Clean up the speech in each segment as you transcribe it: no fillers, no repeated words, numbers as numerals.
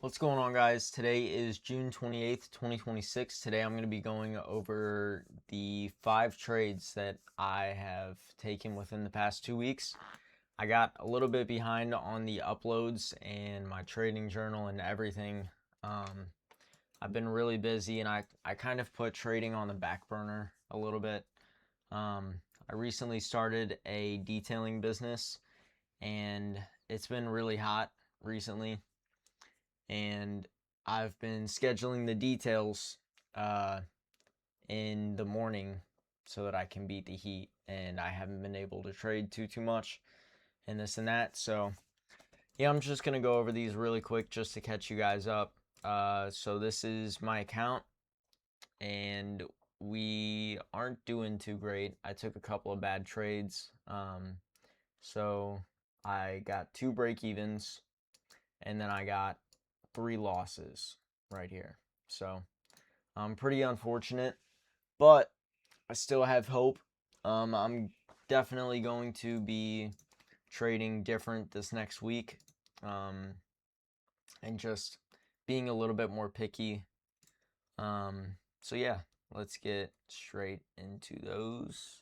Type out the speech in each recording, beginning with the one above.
What's going on, guys? Today is June 28th, 2026. Today I'm going to be going over the 5 trades that I have taken within the past 2 weeks. I got a little bit behind on the uploads and my trading journal and everything. I've been really busy and I kind of put trading on the back burner a little bit. I recently started a detailing business and it's been really hot recently, and I've been scheduling the details uh, in the morning so that I can beat the heat, and I haven't been able to trade too much and this and that. So yeah, I'm just gonna go over these really quick just to catch you guys up. So this is my account, and we aren't doing too great. I took a couple of bad trades. So I got 2 break evens, and then I got 3 losses right here. So pretty unfortunate, but I still have hope. I'm definitely going to be trading different this next week, and just being a little bit more picky. So yeah, let's get straight into those.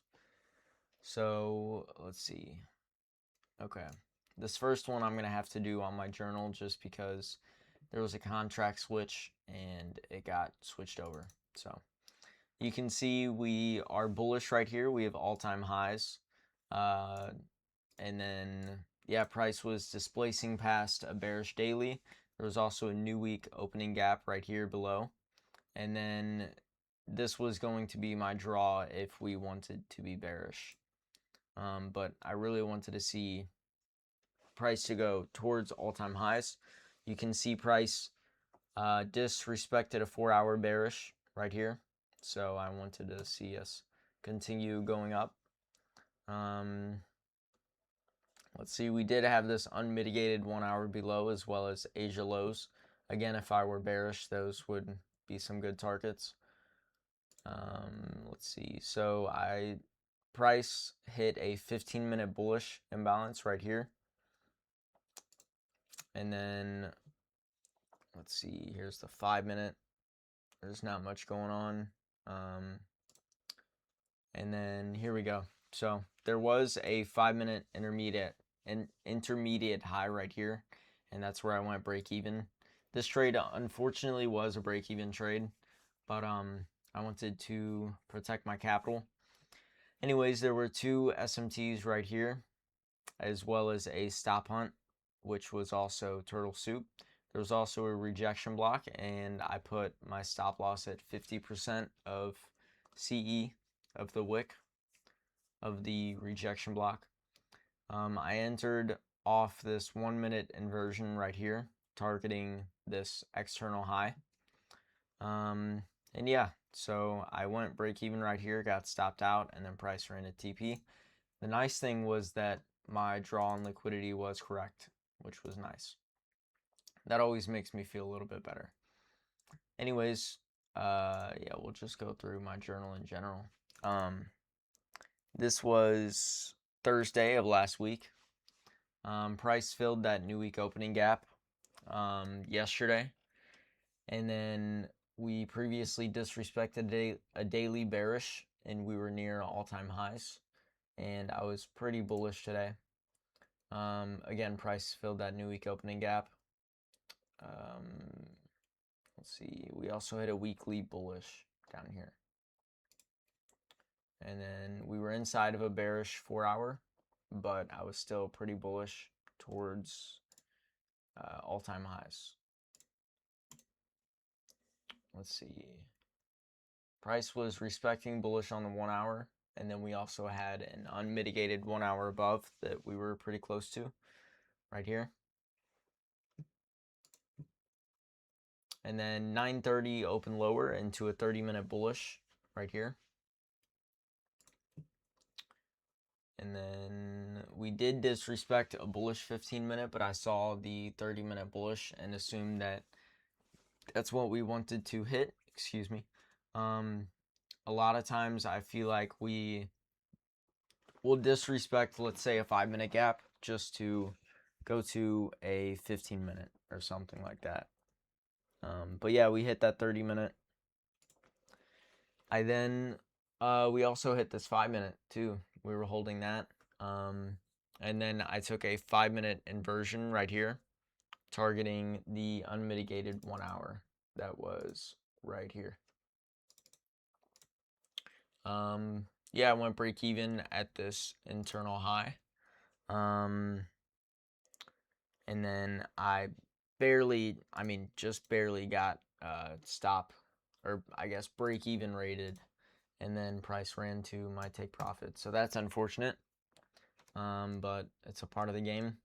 So let's see. Okay, this first one I'm gonna have to do on my journal just because there was a contract switch and it got switched over. So you can see we are bullish right here. We have all-time highs. Uh, and then, yeah, price was displacing past a bearish daily. There was also a new week opening gap right here below. And then this was going to be my draw if we wanted to be bearish. But I really wanted to see price to go towards all-time highs. You can see price disrespected a 4-hour bearish right here. So I wanted to see us continue going up. Let's see, we did have this unmitigated 1-hour below as well as Asia lows. Again, if I were bearish, those would be some good targets. Let's see, so price hit a 15-minute bullish imbalance right here. And then, let's see, here's the 5-minute. There's not much going on. And then here we go. So there was a 5-minute intermediate high right here, and that's where I went break even. This trade unfortunately was a break even trade, but I wanted to protect my capital. Anyways, there were 2 SMTs right here, as well as a stop hunt, which was also turtle soup. There was also a rejection block, and I put my stop loss at 50% of CE of the wick of the rejection block. I entered off this 1-minute inversion right here, targeting this external high. And yeah, so I went break even right here, got stopped out, and then price ran a TP. The nice thing was that my draw on liquidity was correct, which was nice. That always makes me feel a little bit better. Anyways, yeah, we'll just go through my journal in general. This was Thursday of last week. Price filled that new week opening gap yesterday, and then we previously disrespected a daily bearish, and we were near all-time highs, and I was pretty bullish today. Again, price filled that new week opening gap. Let's see, we also hit a weekly bullish down here. And then we were inside of a bearish 4-hour, but I was still pretty bullish towards all-time highs. Let's see. Price was respecting bullish on the 1-hour, and then we also had an unmitigated 1-hour above that we were pretty close to right here. And then 9:30 open lower into a 30-minute bullish right here. And then we did disrespect a bullish 15-minute, but I saw the 30-minute bullish and assumed that that's what we wanted to hit. Excuse me. A lot of times I feel like we will disrespect, let's say, a 5-minute gap just to go to a 15-minute or something like that. But yeah, we hit that 30-minute. We also hit this 5-minute too. We were holding that. And then I took a 5-minute inversion right here, targeting the unmitigated 1 hour that was right here. Yeah, I went break even at this internal high. And then I just barely got stop, or I guess break even rated, and then price ran to my take profit. So that's unfortunate, but it's a part of the game.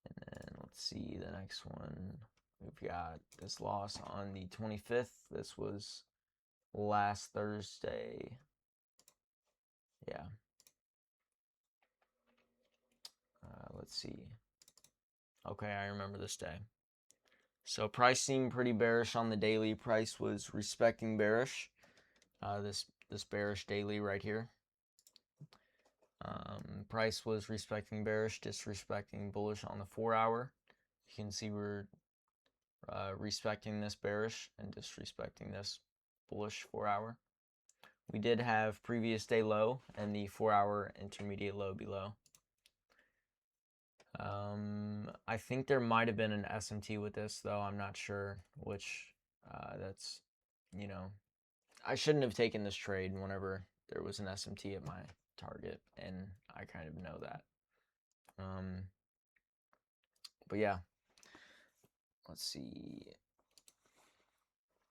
And then let's see the next one. We've got this loss on the 25th. This was last Thursday. Yeah. Let's see. Okay, I remember this day. So price seemed pretty bearish on the daily. Price was respecting bearish. This bearish daily right here. Price was respecting bearish, disrespecting bullish on the 4 hour. You can see we're respecting this bearish and disrespecting this bullish 4 hour. We did have previous day low and the 4 hour intermediate low below. I think there might have been an SMT with this, though. I'm not sure which. That's, you know, I shouldn't have taken this trade whenever there was an SMT at my target, and I kind of know that. But yeah, let's see.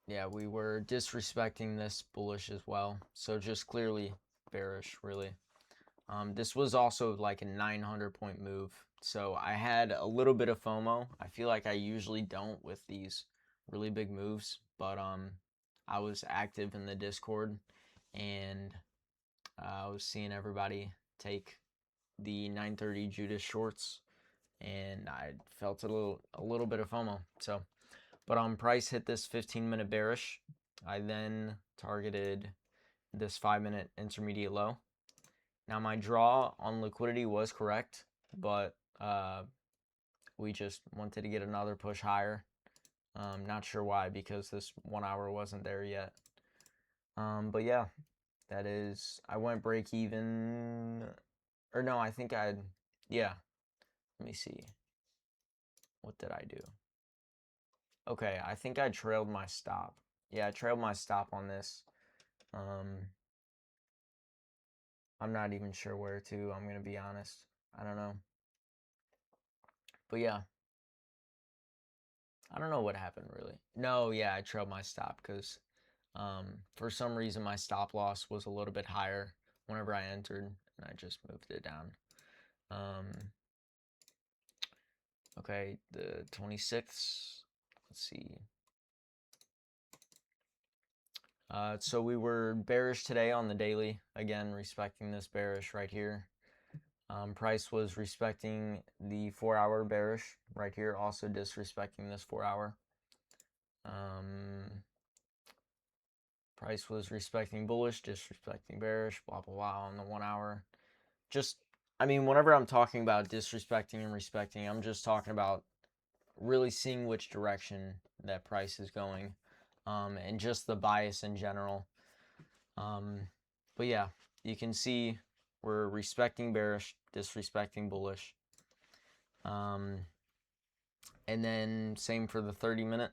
Yeah, we were disrespecting this bullish as well, so just clearly bearish, really. This was also like a 900-point move, so I had a little bit of FOMO. I feel like I usually don't with these really big moves, but I was active in the Discord, and I was seeing everybody take the 930 Judas shorts, and I felt a little bit of FOMO. So, but price hit this 15-minute bearish. I then targeted this 5-minute intermediate low. Now my draw on liquidity was correct, but we just wanted to get another push higher. Not sure why, because this 1 hour wasn't there yet. But yeah, that is, I went break even, or no, I think yeah, let me see. What did I do? Okay, I think I trailed my stop. Yeah, I trailed my stop on this. I'm not even sure where to, I'm going to be honest. I don't know. But yeah. I don't know what happened really. No, yeah, I trailed my stop because for some reason my stop loss was a little bit higher whenever I entered, and I just moved it down. Okay, the 26th. Let's see. So we were bearish today on the daily, again respecting this bearish right here. Price was respecting the 4 hour bearish right here, also disrespecting this 4 hour. Price was respecting bullish, disrespecting bearish, blah, blah, blah on the 1 hour. Just, I mean, whenever I'm talking about disrespecting and respecting, I'm just talking about really seeing which direction that price is going, and just the bias in general. But yeah, you can see we're respecting bearish, disrespecting bullish. And then same for the 30-minute.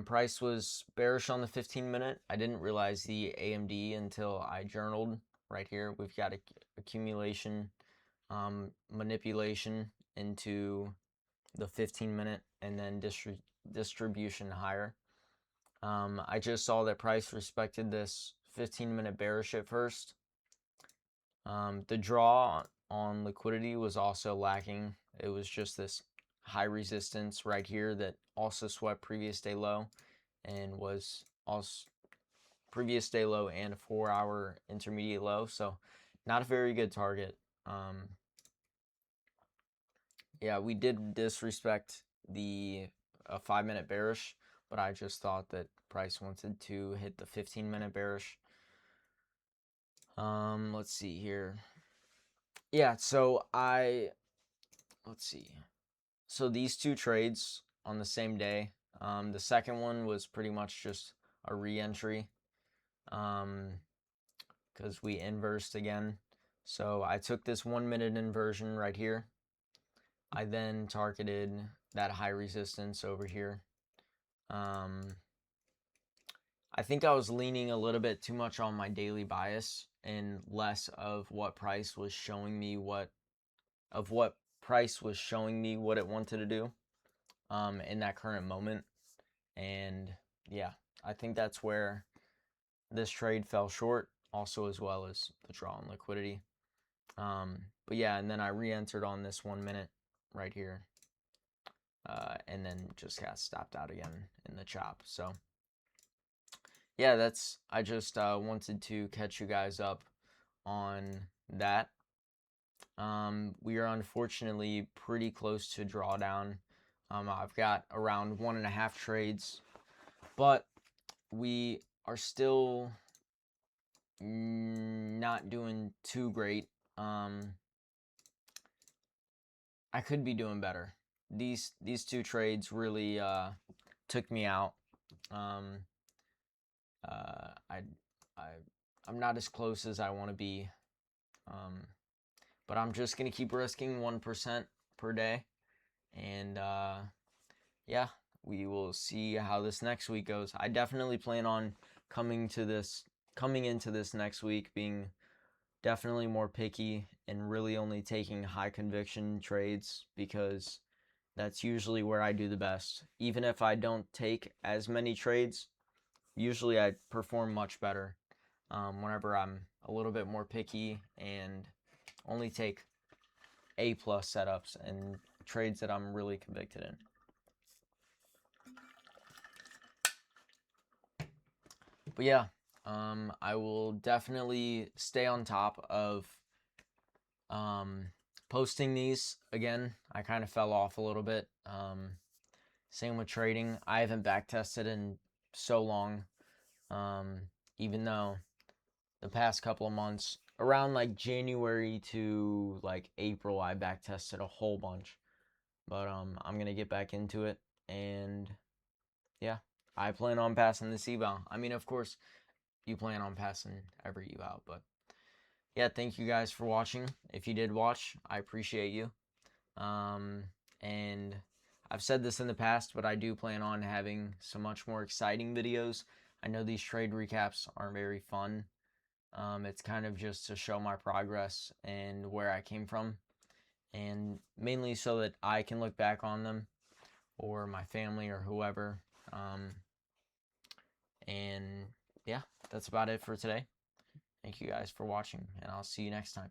Price was bearish on the 15-minute. I didn't realize the AMD until I journaled right here. We've got accumulation, manipulation into the 15-minute, and then distribution higher. I just saw that price respected this 15-minute bearish at first. The draw on liquidity was also lacking. It was just this high resistance right here that also swept previous day low, and was also previous day low and a 4 hour intermediate low. So not a very good target. Yeah, we did disrespect the 5-minute bearish, but I just thought that price wanted to hit the 15-minute bearish. Let's see here. Yeah, so let's see. So these two trades, on the same day. The second one was pretty much just a re-entry because we inversed again. So I took this 1 minute inversion right here. I then targeted that high resistance over here. I think I was leaning a little bit too much on my daily bias and less of what price was showing me what it wanted to do in that current moment. And yeah, I think that's where this trade fell short, also as well as the draw on liquidity. But yeah, and then I re-entered on this 1 minute right here, and then just got stopped out again in the chop. So yeah, I just wanted to catch you guys up on that. We are unfortunately pretty close to drawdown. I've got around 1.5 trades, but we are still not doing too great. I could be doing better. These two trades really took me out. I'm not as close as I want to be, but I'm just gonna keep risking 1% per day, and yeah, we will see how this next week goes. I definitely plan on coming into this next week being definitely more picky and really only taking high conviction trades, because that's usually where I do the best. Even if I don't take as many trades, usually I perform much better whenever I'm a little bit more picky and only take A+ setups and trades that I'm really convicted in. But yeah, I will definitely stay on top of posting these again. I kind of fell off a little bit. Same with trading. I haven't back tested in so long, even though the past couple of months, around like January to like April, I back tested a whole bunch. But I'm gonna get back into it, and yeah, I plan on passing this eval. I mean, of course, you plan on passing every eval, but yeah, thank you guys for watching. If you did watch, I appreciate you. And I've said this in the past, but I do plan on having some much more exciting videos. I know these trade recaps aren't very fun. It's kind of just to show my progress and where I came from, and mainly so that I can look back on them, or my family, or whoever. And yeah, that's about it for today. Thank you guys for watching, and I'll see you next time.